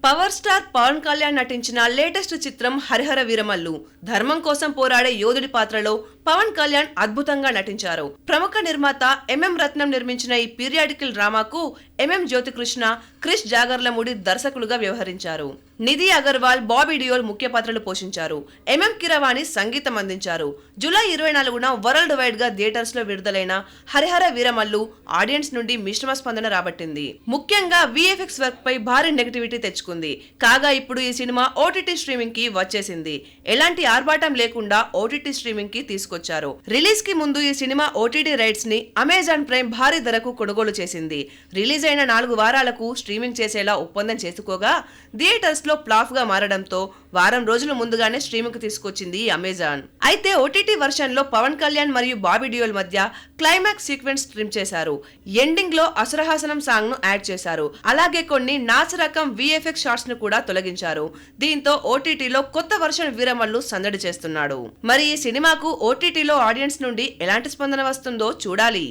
Power star Pawan Kalyan నటించిన latest చిత్రం హరిహర వీరమల్లు. ధర్మం కోసం పోరాడే యోధుడి పాత్రలో పవన్ కళ్యాణ్ అద్భుతంగా నటించారు. ప్రముఖ నిర్మాత ఎంఎం రత్నం నిర్మించిన ఈ పీరియాడికల్ డ్రామాకు ఎంఎం జ్యోతికృష్ణ, క్రిష్ జాగర్లమూడి దర్శకులుగా వ్యవహరించారు. నిధి అగర్వాల్, బాబీ డియోల్ ముఖ్య పాత్రలు పోషించారు. ఎంఎం కీరవాణి సంగీతం అందించారు. జూలై 24న వరల్డ్ వైడ్ గా థియేటర్స్ లో విడుదలైన హరిహర వీరమల్లు ఆడియన్స్ నుండి మిశ్రమ స్పందన రాబట్టింది. ముఖ్యంగా విఎఫ్ఎక్స్ వర్క్ పై భారీ నెగటివిటీ తెచ్చుకుంది. కాగా ఇప్పుడు ఈ సినిమా ఓటీటీ స్ట్రీమింగ్ కి వచ్చేసింది. ఎలాంటి ఆర్భాటం లేకుండా ఓటీటీ స్ట్రీమింగ్ కి తీసుకొచ్చారు. రిలీజ్ కి ముందు ఈ సినిమా ఓటీటీ రైట్స్ ని అమెజాన్ ప్రైమ్ భారీ ధరకు కొనుగోలు చేసింది. రిలీజ్ అయిన 4 వారాలకు స్ట్రీమింగ్ చేసేలా ఒప్పందం చేసుకోగా థియేటర్స్ లో ఫ్లాప్ గా మారడంతో వారం రోజుల ముందుగానే స్ట్రీమింగ్ కు తీసుకొచ్చింది అమెజాన్. అయితే ఓటీటీ వర్షన్ లో పవన్ కళ్యాణ్ మరియు బాబీ డియోల్ మధ్య క్లైమాక్స్ సీక్వెన్స్ ట్రిమ్ చేశారు. ఎండింగ్ లో అసురహాసనం సాంగ్ ను యాడ్ చేశారు. అలాగే కొన్ని నాచరకం విఎఫ్ఎక్స్ షాట్స్ ను కూడా తొలగించారు. దీంతో ఓటీటీలో కొత్త వర్షన్ వీరమల్లు సందడి చేస్తున్నాడు. మరి ఈ సినిమాకు ఓటీటీలో ఆడియన్స్ నుండి ఎలాంటి స్పందన వస్తుందో చూడాలి.